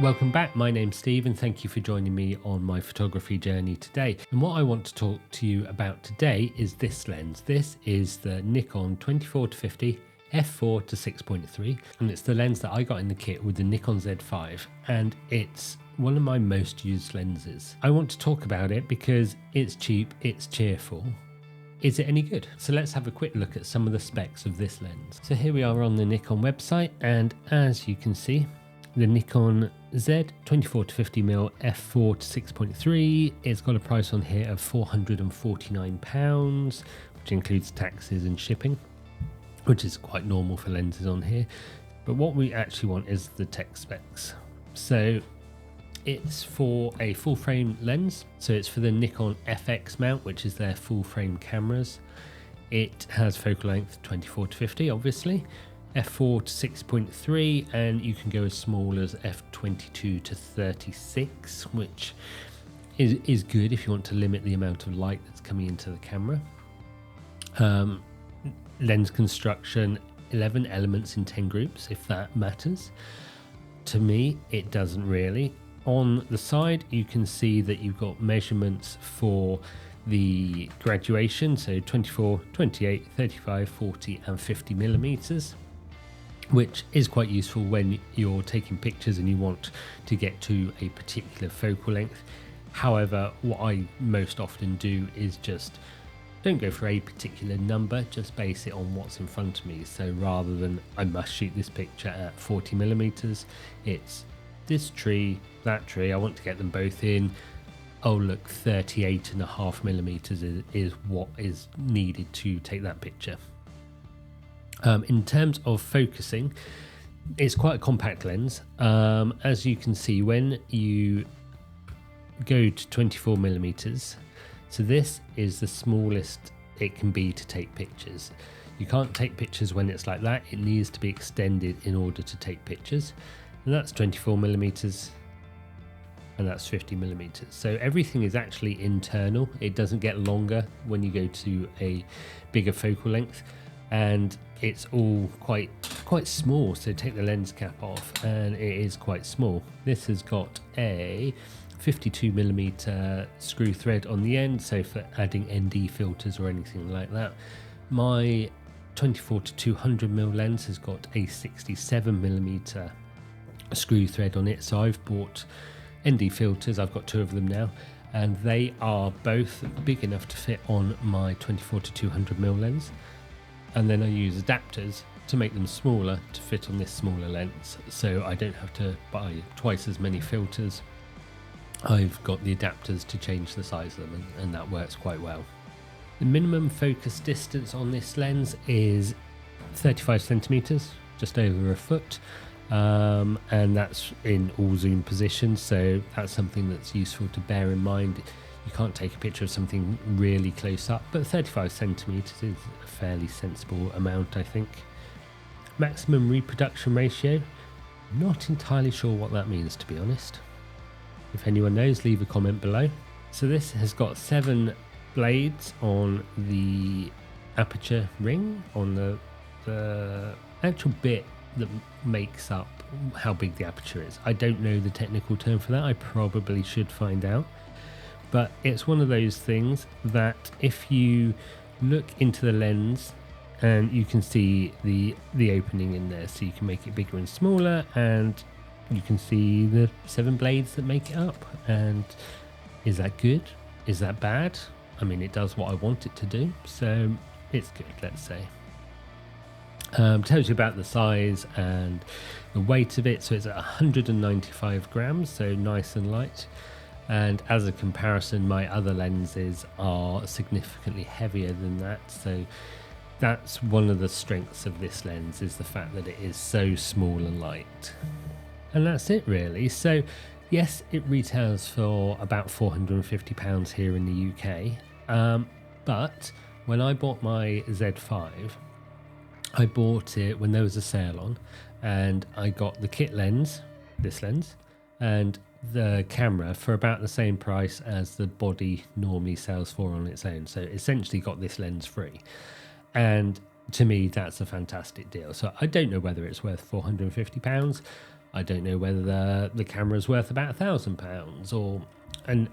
Welcome back, my name's Steve and thank you for joining me on my photography journey today. And what I want to talk to you about today is this lens. This is the Nikon 24-50 f4 to 6.3 and it's the lens that I got in the kit with the Nikon Z5 and it's one of my most used lenses. I want to talk about it because it's cheap, it's cheerful. Is it any good? So let's have a quick look at some of the specs of this lens. So here we are on the Nikon website and as you can see, the Nikon Z 24-50mm f4 to 6.3. It's got a price on here of £449, which includes taxes and shipping, which is quite normal for lenses on here. But what we actually want is the tech specs. So it's for a full frame lens. So it's for the Nikon FX mount, which is their full frame cameras. It has focal length 24-50, obviously. f4 to 6.3 and you can go as small as f22 to 36, which is good if you want to limit the amount of light that's coming into the camera. Lens construction, 11 elements in 10 groups, if that matters. To me, it doesn't really. On the side, you can see that you've got measurements for the graduation, so 24, 28, 35, 40 and 50 millimeters. Which is quite useful when you're taking pictures and you want to get to a particular focal length. However, what I most often do is just don't go for a particular number, just base it on what's in front of me. So rather than I must shoot this picture at 40 millimeters, it's this tree, that tree, I want to get them both in. Oh look, 38.5 millimeters is what is needed to take that picture. In terms of focusing, it's quite a compact lens. As you can see, when you go to 24 millimeters, so this is the smallest it can be to take pictures. You can't take pictures when it's like that. It needs to be extended in order to take pictures. And that's 24 millimeters and that's 50 millimeters. So everything is actually internal. It doesn't get longer when you go to a bigger focal length. And it's all quite small, so take the lens cap off and it is quite small. This has got a 52mm screw thread on the end, so for adding ND filters or anything like that. My 24-200mm lens has got a 67mm screw thread on it, so I've bought ND filters. I've got 2 of them now and they are both big enough to fit on my 24-200mm lens. And then I use adapters to make them smaller to fit on this smaller lens, so I don't have to buy twice as many filters. I've got the adapters to change the size of them and that works quite well. The minimum focus distance on this lens is 35 centimeters, just over a foot, and that's in all zoom positions, so that's something that's useful to bear in mind. You can't take a picture of something really close up, but 35 centimeters is a fairly sensible amount, I think. Maximum reproduction ratio, not entirely sure what that means, to be honest. If anyone knows, leave a comment below. So this has got 7 blades on the aperture ring, on the actual bit that makes up how big the aperture is. I don't know the technical term for that, I probably should find out. But it's one of those things that if you look into the lens and you can see the opening in there, so you can make it bigger and smaller and you can see the 7 blades that make it up. And is that good? Is that bad? I mean, it does what I want it to do, so it's good, let's say. Tells you about the size and the weight of it, so it's at 195 grams, so nice and light. And as a comparison, my other lenses are significantly heavier than that, so that's one of the strengths of this lens, is the fact that it is so small and light. And that's it really. So yes, it retails for about £450 here in the UK, but when I bought my Z5, I bought it when there was a sale on, and I got the kit lens, this lens, and the camera for about the same price as the body normally sells for on its own. So essentially got this lens free, and to me that's a fantastic deal. So I don't know whether it's worth £450. I don't know whether the camera's worth about £1,000 or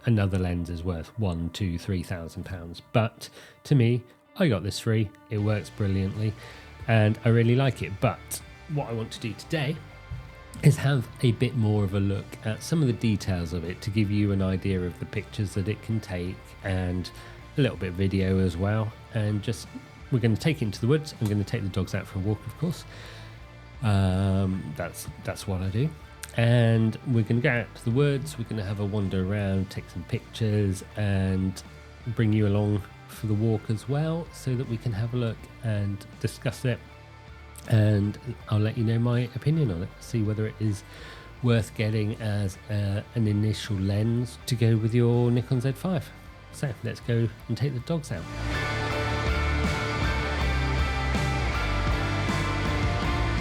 another lens is worth £1,000, £2,000, £3,000. But to me, I got this free. It works brilliantly and I really like it. But what I want to do today is have a bit more of a look at some of the details of it to give you an idea of the pictures that it can take and a little bit of video as well. And just, we're going to take it into the woods. I'm going to take the dogs out for a walk, of course. That's what I do. And we're going to go out to the woods. We're going to have a wander around, take some pictures and bring you along for the walk as well so that we can have a look and discuss it. And I'll let you know my opinion on it, see whether it is worth getting as an initial lens to go with your Nikon Z5. So let's go and take the dogs out.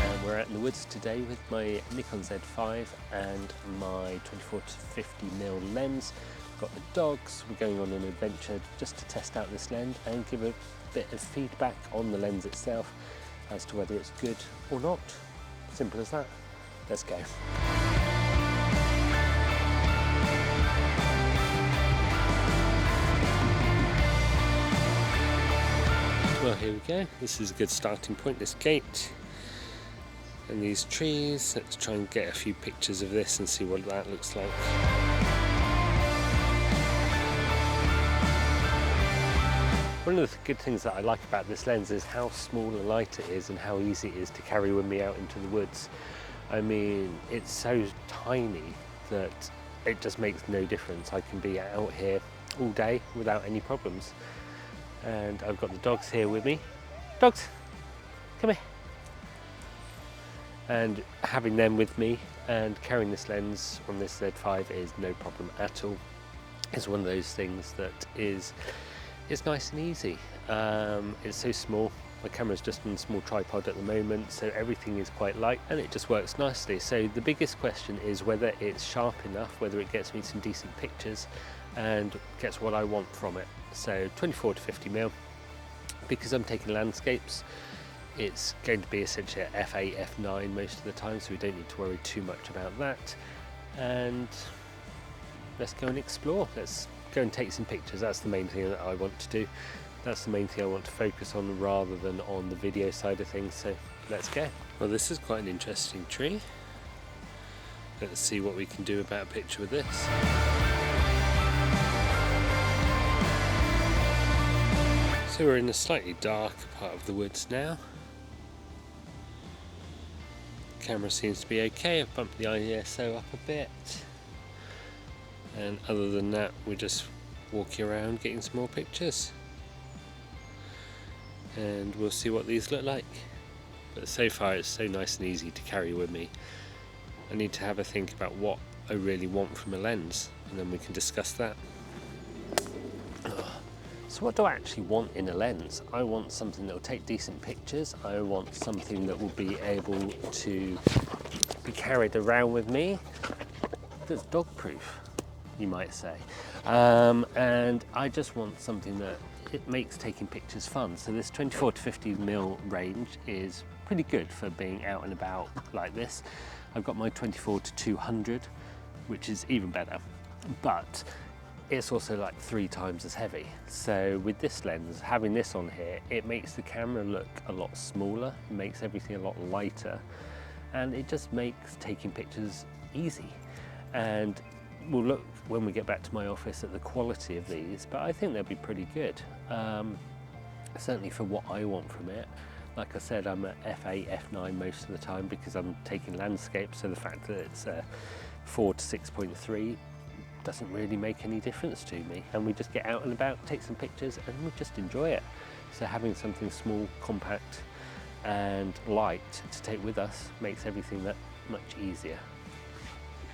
And we're out in the woods today with my Nikon Z5 and my 24-50mm lens. We've got the dogs. We're going on an adventure just to test out this lens and give a bit of feedback on the lens itself as to whether it's good or not. Simple as that. Let's go. Well, here we go. This is a good starting point, this gate and these trees. Let's try and get a few pictures of this and see what that looks like. One of the good things that I like about this lens is how small and light it is and how easy it is to carry with me out into the woods. I mean, it's so tiny that it just makes no difference. I can be out here all day without any problems. And I've got the dogs here with me. Dogs, come here. And having them with me and carrying this lens on this Z5 is no problem at all. It's one of those things that is it's nice and easy. It's so small. My camera's just on a small tripod at the moment, so everything is quite light and it just works nicely. So the biggest question is whether it's sharp enough, whether it gets me some decent pictures and gets what I want from it. So 24-50mm, because I'm taking landscapes, it's going to be essentially at f8, f9 most of the time, so we don't need to worry too much about that. And let's go and explore. Let's go and take some pictures. That's the main thing that I want to do. That's the main thing I want to focus on rather than on the video side of things. So let's go. Well, this is quite an interesting tree. Let's see what we can do about a picture with this. So we're in a slightly darker part of the woods now. The camera seems to be okay. I've bumped the ISO up a bit. And other than that, we're just walking around getting some more pictures. And we'll see what these look like. But so far it's so nice and easy to carry with me. I need to have a think about what I really want from a lens, and then we can discuss that. So what do I actually want in a lens? I want something that will take decent pictures. I want something that will be able to be carried around with me, that's dog proof, you might say. And I just want something that it makes taking pictures fun. So this 24-50mm range is pretty good for being out and about like this. I've got my 24-200, which is even better, but it's also like 3 times as heavy. So with this lens, having this on here, it makes the camera look a lot smaller, it makes everything a lot lighter, and it just makes taking pictures easy. And we'll look when we get back to my office at the quality of these, but I think they'll be pretty good. Certainly for what I want from it. Like I said, I'm at f8, f9 most of the time because I'm taking landscape, so the fact that it's 4 to 6.3 doesn't really make any difference to me. And we just get out and about, take some pictures, and we just enjoy it. So having something small, compact, and light to take with us makes everything that much easier.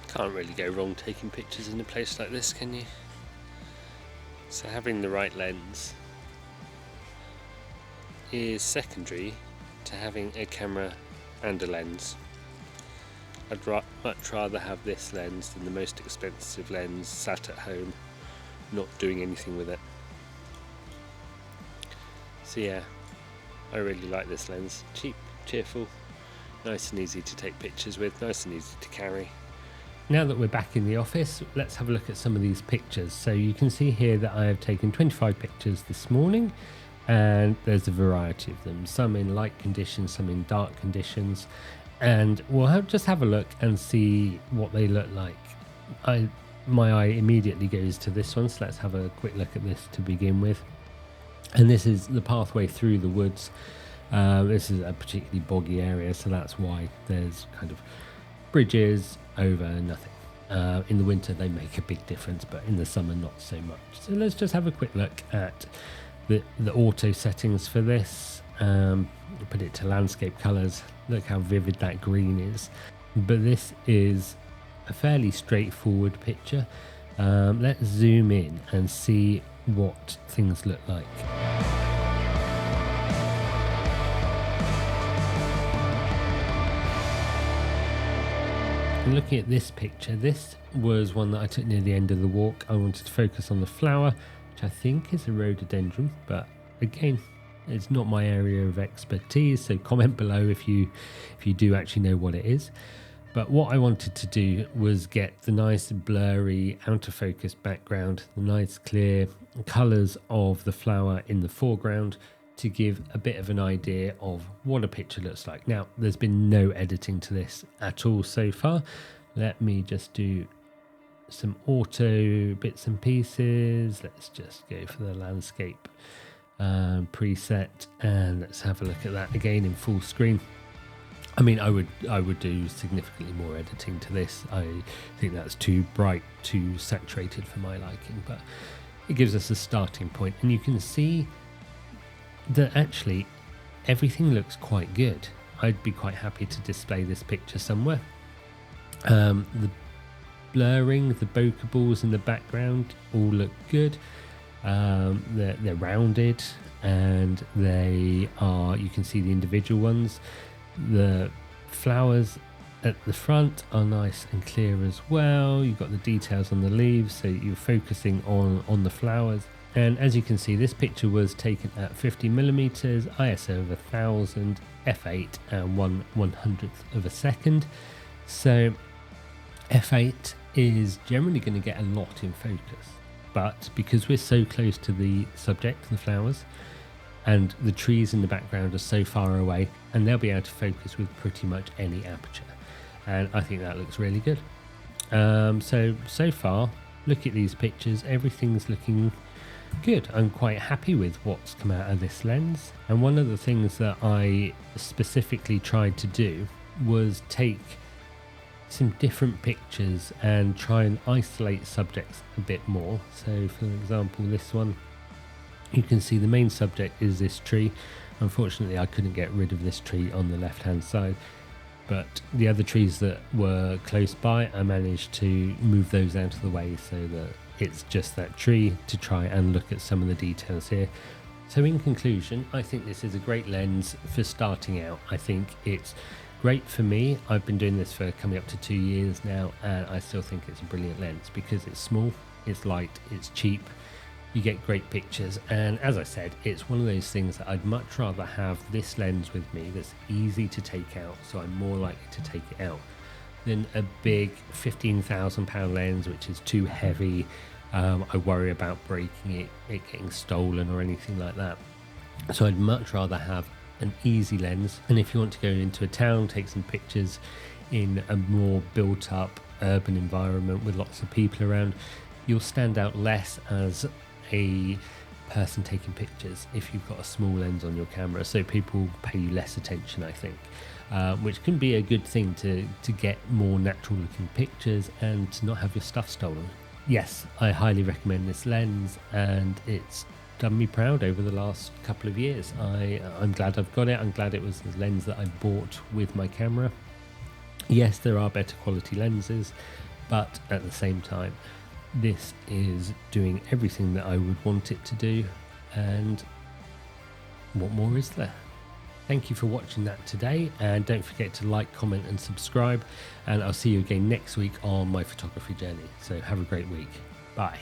Can't really go wrong taking pictures in a place like this, can you? So having the right lens is secondary to having a camera and a lens. I'd much rather have this lens than the most expensive lens sat at home not doing anything with it. So yeah, I really like this lens. Cheap, cheerful, nice and easy to take pictures with, nice and easy to carry. Now that we're back in the office, let's have a look at some of these pictures. So you can see here that I have taken 25 pictures this morning, and there's a variety of them, some in light conditions, some in dark conditions, and we'll just have a look and see what they look like. My eye immediately goes to this one, so let's have a quick look at this to begin with. And this is the pathway through the woods. This is a particularly boggy area, so that's why there's kind of bridges over nothing. In the winter they make a big difference, but in the summer not so much. So let's just have a quick look at the auto settings for this. Put it to landscape colors. Look how vivid that green is. But this is a fairly straightforward picture. Let's zoom in and see what things look like. And looking at this picture, this was one that I took near the end of the walk. I wanted to focus on the flower, which I think is a rhododendron, but again, it's not my area of expertise, so comment below if you do actually know what it is. But what I wanted to do was get the nice blurry out of focus background, the nice clear colours of the flower in the foreground, to give a bit of an idea of what a picture looks like. Now, there's been no editing to this at all so far. Let me just do some auto bits and pieces. Let's just go for the landscape preset, and let's have a look at that again in full screen. I mean, I would do significantly more editing to this. I think that's too bright, too saturated for my liking, but it gives us a starting point, and you can see that actually everything looks quite good. I'd be quite happy to display this picture somewhere. The blurring, the bokeh balls in the background all look good. They're rounded, and they are, you can see the individual ones. The flowers at the front are nice and clear as well. You've got the details on the leaves, so you're focusing on the flowers. And as you can see, this picture was taken at 50mm, ISO of 1000, f8 and 1/100th of a second. So f8 is generally going to get a lot in focus, but because we're so close to the subject, the flowers, and the trees in the background are so far away, and they'll be able to focus with pretty much any aperture. And I think that looks really good. So far, look at these pictures, everything's looking good. I'm quite happy with what's come out of this lens. And one of the things that I specifically tried to do was take some different pictures and try and isolate subjects a bit more. So for example, this one, you can see the main subject is this tree. Unfortunately, I couldn't get rid of this tree on the left hand side, but the other trees that were close by, I managed to move those out of the way so that it's just that tree to try and look at some of the details here. So in conclusion, I think this is a great lens for starting out. I think it's great for me. I've been doing this for coming up to 2 years now, and I still think it's a brilliant lens because it's small, it's light, it's cheap, you get great pictures. And as I said, it's one of those things that I'd much rather have this lens with me that's easy to take out, so I'm more likely to take it out, than a big £15,000 lens which is too heavy. I worry about breaking it getting stolen or anything like that. So I'd much rather have an easy lens, and if you want to go into a town, take some pictures in a more built up urban environment with lots of people around, you'll stand out less as a person taking pictures if you've got a small lens on your camera, so people pay you less attention, I think. Which can be a good thing to get more natural looking pictures and to not have your stuff stolen. Yes, I highly recommend this lens, and it's done me proud over the last couple of years. I'm glad I've got it. I'm glad it was the lens that I bought with my camera. Yes, there are better quality lenses, but at the same time, this is doing everything that I would want it to do, and what more is there? Thank you for watching that today, and don't forget to like, comment and subscribe, and I'll see you again next week on my photography journey. So have a great week. Bye.